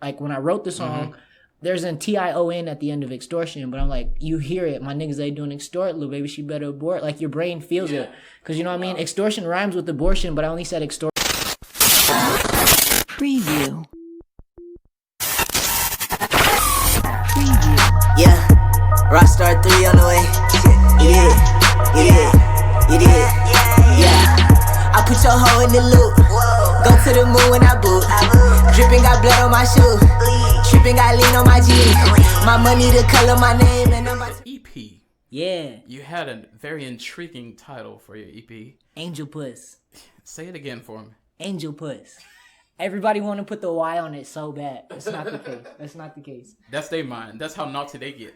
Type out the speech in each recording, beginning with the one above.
like when I wrote the song, there's an TION at the end of extortion, but I'm like, you hear it. My niggas ain't doing extort, little baby, she better abort. Like your brain feels it. Because you know what I mean? Extortion rhymes with abortion, but I only said extortion. Preview. Yeah, Rockstar 3 on the way. You did. Yeah, I put your hoe in the loop. Go to the moon when I boot. Dripping got blood on my shoe. Tripping got lean on my jeans. My money the color my name and number. EP. Yeah. You had a very intriguing title for your EP. Angel Puss. Say it again for me. Angel Puss. Everybody want to put the Y on it so bad. It's not the case. That's not the case. That's their mind. That's how naughty they get.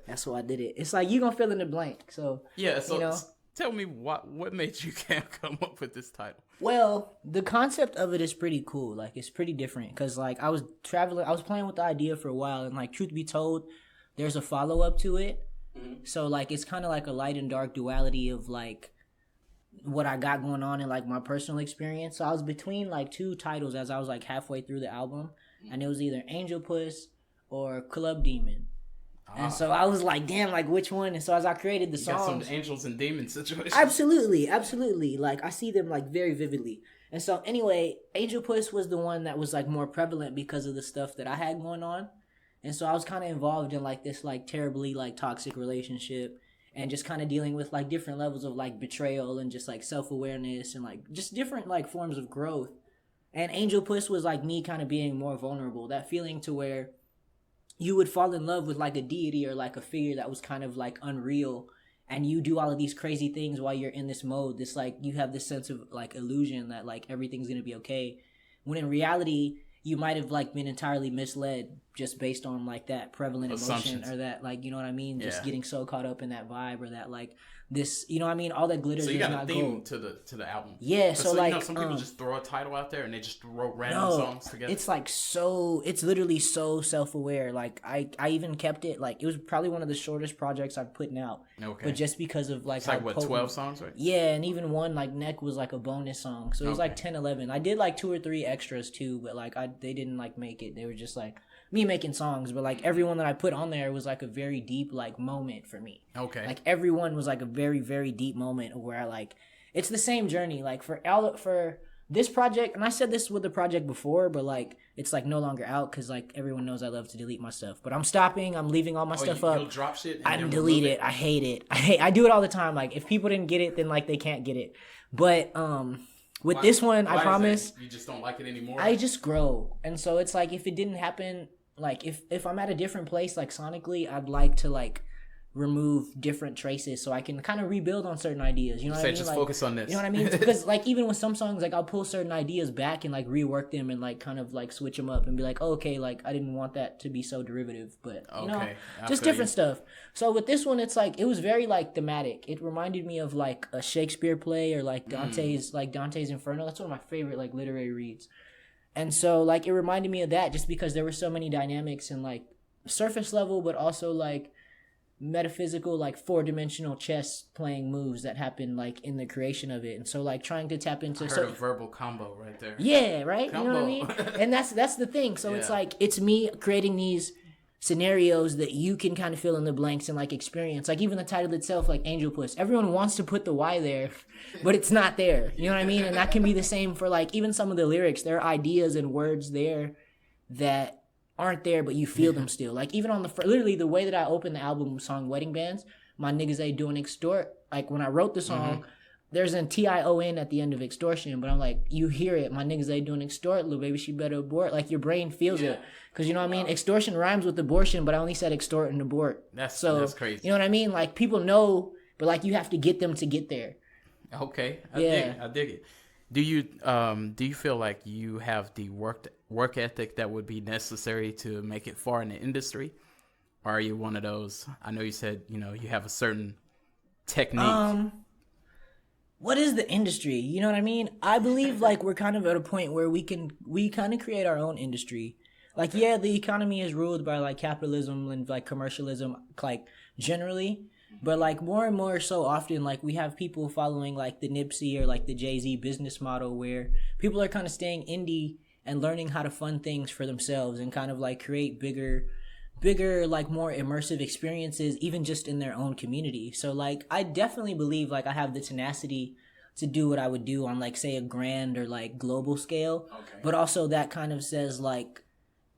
That's why I did it. It's like you gonna fill in the blank. So yeah. So you know, tell me what made you come up with this title? Well, the concept of it is pretty cool. Like it's pretty different because like I was playing with the idea for a while, and like truth be told, there's a follow up to it. Mm-hmm. So like it's kind of like a light and dark duality of like what I got going on in like my personal experience. So I was between like two titles as I was like halfway through the album, and it was either Angel Puss or Club Demon. And so I was like, damn, like which one? And so as I created the songs, got some angels and demons situation. Absolutely. Like I see them like very vividly. And so anyway, Angel Puss was the one that was like more prevalent because of the stuff that I had going on. And so I was kind of involved in like this like terribly like toxic relationship, and just kind of dealing with like different levels of like betrayal and just like self-awareness and like just different like forms of growth. And Angel Puss was like me kind of being more vulnerable, that feeling to where you would fall in love with like a deity or like a figure that was kind of like unreal, and you do all of these crazy things while you're in this mode. This like you have this sense of like illusion that like everything's gonna be okay, when in reality you might have like been entirely misled just based on like that prevalent emotion or that like, you know what I mean, just getting so caught up in that vibe or that like this, you know what I mean, all that glitters is not gold. So you got a theme to the album. Yeah, so like you know, some people just throw a title out there and they just throw random songs together. It's like it's literally so self-aware. Like I even kept it like it was probably one of the shortest projects I've put out. Okay. But just because of like it's like what, 12 songs, right? Yeah, and even one like Neck was like a bonus song. So it was like 10, 11. I did like 2 or 3 extras too, but like they didn't like make it. They were just like me making songs, but like everyone that I put on there was like a very deep like moment for me. Okay. Like everyone was like a very, very deep moment where I like it's the same journey. Like for this project, and I said this with the project before, but like it's like no longer out because like everyone knows I love to delete my stuff. But I'm stopping. I'm leaving all my stuff up. You'll drop shit. I delete it. I hate it. I do it all the time. Like if people didn't get it, then like they can't get it. But with this one, I promise. You just don't like it anymore. I just grow, and so it's like if it didn't happen. Like if I'm at a different place like sonically, I'd like to like remove different traces so I can kind of rebuild on certain ideas. You know what I mean? Just like, focus on this. You know what I mean? Because like even with some songs, like I'll pull certain ideas back and like rework them and like kind of like switch them up and be like, oh, okay, like I didn't want that to be so derivative, but you know, just different stuff. So with this one, it's like it was very like thematic. It reminded me of like a Shakespeare play or like Dante's Inferno. That's one of my favorite like literary reads. And so, like, it reminded me of that just because there were so many dynamics and, like, surface level, but also, like, metaphysical, like, 4-dimensional chess playing moves that happened, like, in the creation of it. And so, like, trying to tap into... I heard a verbal combo right there. Yeah, right? Combo. You know what I mean? And that's the thing. So it's, like, it's me creating these scenarios that you can kind of fill in the blanks and like experience. Like even the title itself, like Angel Puss, everyone wants to put the Y there, but it's not there. You know what I mean? And that can be the same for like even some of the lyrics. There are ideas and words there that aren't there, but you feel them still. Like even on literally the way that I opened the album song Wedding Bands, my niggas ain't doing extort. Like when I wrote the song, there's an TION at the end of extortion, but I'm like, you hear it. My niggas ain't doing extort, little baby, she better abort. Like your brain feels it. Because you know what I mean? Extortion rhymes with abortion, but I only said extort and abort. That's crazy. You know what I mean? Like people know, but like you have to get them to get there. Okay. I dig it. Do you feel like you have the work ethic that would be necessary to make it far in the industry? Or are you one of those, I know you said, you have a certain technique. What is the industry? You know what I mean? I believe like we're kind of at a point where we kind of create our own industry. Like, yeah, the economy is ruled by like capitalism and like commercialism, like generally, but like more and more so often, like we have people following like the Nipsey or like the Jay-Z business model where people are kind of staying indie and learning how to fund things for themselves and kind of like create bigger like more immersive experiences even just in their own community. So like I definitely believe like I have the tenacity to do what I would do on like say a grand or like global scale. Okay. But also that kind of says like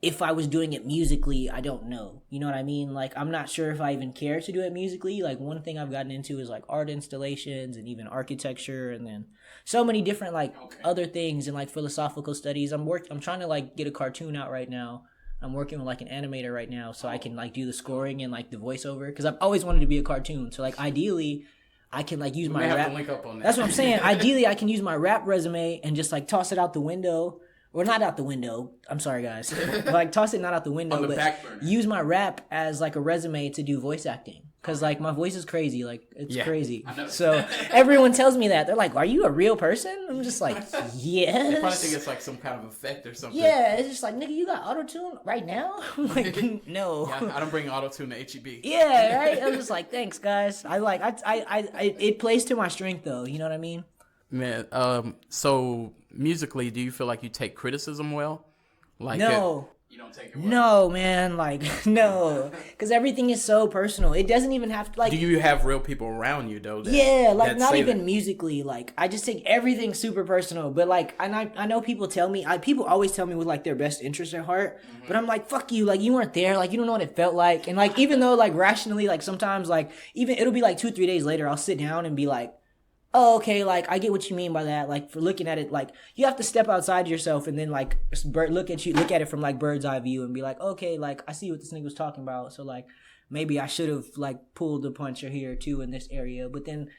if I was doing it musically, I don't know. You know what I mean? Like, I'm not sure if I even care to do it musically. Like, one thing I've gotten into is, like, art installations and even architecture and then so many different, like, other things and, like, philosophical studies. I'm trying to, like, get a cartoon out right now. I'm working with, like, an animator right now so I can, like, do the scoring and, like, the voiceover. Because I've always wanted to be a cartoon. So, like, ideally, I can, like, use my rap. Link up on that. That's what I'm saying. Ideally, I can use my rap resume and just, like, toss it out the window. Or not out the window. I'm sorry, guys. Like, toss it not out the window, but use my rap as, like, a resume to do voice acting. Because, like, my voice is crazy. Like, it's crazy. So, everyone tells me that. They're like, are you a real person? I'm just like, yes. They probably think it's, like, some kind of effect or something. Yeah, it's just like, nigga, you got auto-tune right now? I'm like, no. Yeah, I don't bring auto-tune to HEB. Yeah, right? I'm just like, thanks, guys. It plays to my strength, though. You know what I mean? Man, so musically, do you feel like you take criticism well? Like no. You don't take it well? No, man, like, no. Because everything is so personal. It doesn't even have to, like... Do you have real people around you, though? Like, not even musically. Like, I just take everything super personal. But, like, and I know people tell me... people always tell me with, like, their best interest at heart. Mm-hmm. But I'm like, fuck you. Like, you weren't there. Like, you don't know what it felt like. And, like, even though, like, rationally, like, sometimes, like, even... It'll be, like, 2-3 days later, I'll sit down and be like... Oh, okay, like, I get what you mean by that. Like, for looking at it, like, you have to step outside yourself and then, like, look at it from, like, bird's eye view and be like, okay, like, I see what this nigga was talking about. So, like, maybe I should have, like, pulled the puncher here, too, in this area. But then,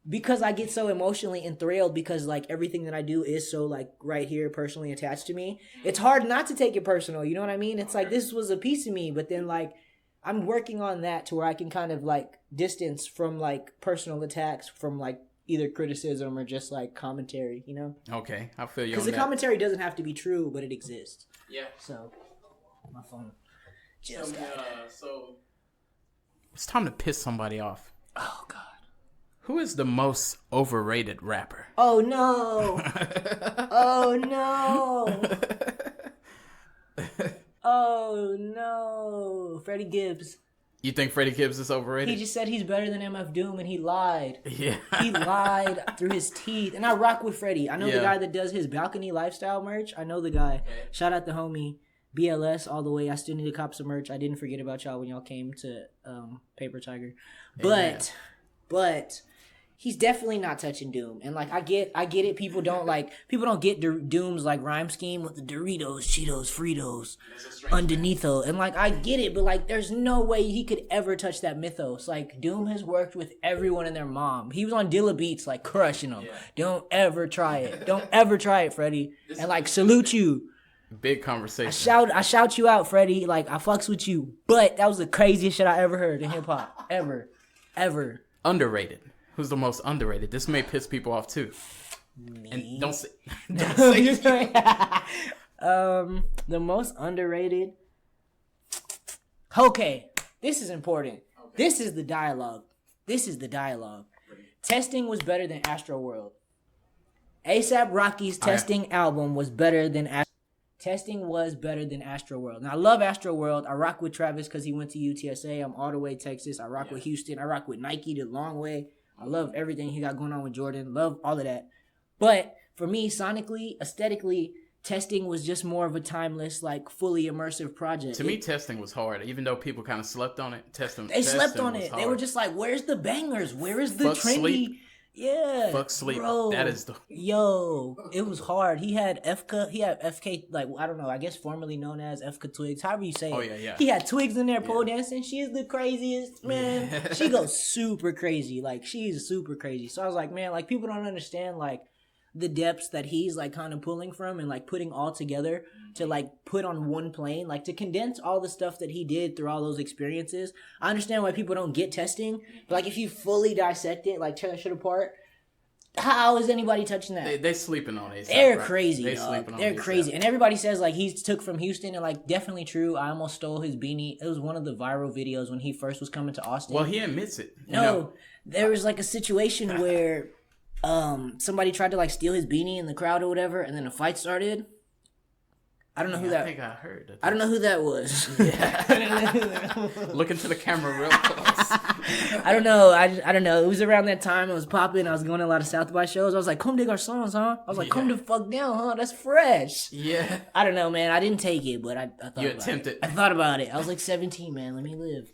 because I get so emotionally enthralled because, like, everything that I do is so, like, right here personally attached to me, it's hard not to take it personal. You know what I mean? It's like, this was a piece of me. But then, like, I'm working on that to where I can kind of, like, distance from, like, personal attacks from, like, either criticism or just like commentary, you know? Okay, I feel you. Because the commentary doesn't have to be true, but it exists. Yeah. So, my phone so it's time to piss somebody off. Oh God. Who is the most overrated rapper? Oh no. Oh no. Oh no. Freddie Gibbs. You think Freddie Gibbs is overrated? He just said he's better than MF Doom, and he lied. Yeah. He lied through his teeth. And I rock with Freddie. I know the guy that does his balcony lifestyle merch. I know the guy. Okay. Shout out the homie. BLS all the way. I still need to cop some merch. I didn't forget about y'all when y'all came to Paper Tiger. But he's definitely not touching Doom. And, like, I get it. People don't get Doom's, like, rhyme scheme with the Doritos, Cheetos, Fritos underneath it. And, like, I get it, but, like, there's no way he could ever touch that mythos. Like, Doom has worked with everyone and their mom. He was on Dilla Beats, like, crushing them. Yeah. Don't ever try it. Don't ever try it, Freddie. And, like, salute you. Big conversation. I shout you out, Freddie. Like, I fucks with you. But that was the craziest shit I ever heard in hip-hop. Ever. Underrated. Who's the most underrated? This may piss people off too. Me? And don't say the most underrated. Okay, this is important. Okay. This is the dialogue. Testing was better than Astroworld. A$AP Rocky's Testing album was better than Testing was better than Astroworld. Now, I love Astroworld. I rock with Travis because he went to UTSA. I'm all the way Texas. I rock with Houston. I rock with Nike the long way. I love everything he got going on with Jordan. Love all of that. But for me, sonically, aesthetically, Testing was just more of a timeless, like, fully immersive project. To me, Testing was hard. Even though people kind of slept on it, They slept on it. Hard. They were just like, where's the bangers? Where is the trendy... Sleep. Yeah. Fuck Sleep. Bro, that is the... Yo, it was hard. He had FK, like, I don't know, I guess formerly known as FK Twigs, however you say it. Oh, yeah. He had Twigs in there pole dancing. She is the craziest, man. Yeah. She goes super crazy. Like, she's super crazy. So I was like, man, like, people don't understand, like, the depths that he's, like, kind of pulling from and, like, putting all together to, like, put on one plane. Like, to condense all the stuff that he did through all those experiences. I understand why people don't get Testing. But, like, if you fully dissect it, like, tear that shit apart, how is anybody touching that? They sleeping on it. They're crazy, dog. They're crazy. And everybody says, like, he took from Houston, and, like, definitely true. I almost stole his beanie. It was one of the viral videos when he first was coming to Austin. Well, he admits it. No, there was, like, a situation where... somebody tried to, like, steal his beanie in the crowd or whatever, and then a fight started. I don't know who that. I think I heard. I don't know who that was. Look into the camera real close. I don't know. I don't know. It was around that time. It was popping. I was going to a lot of South by shows. I was like, come dig our songs, huh? I was like, come the fuck down, huh? That's fresh. Yeah. I don't know, man. I didn't take it, but I thought you about attempted. it. I thought about it. I was like 17, man. Let me live.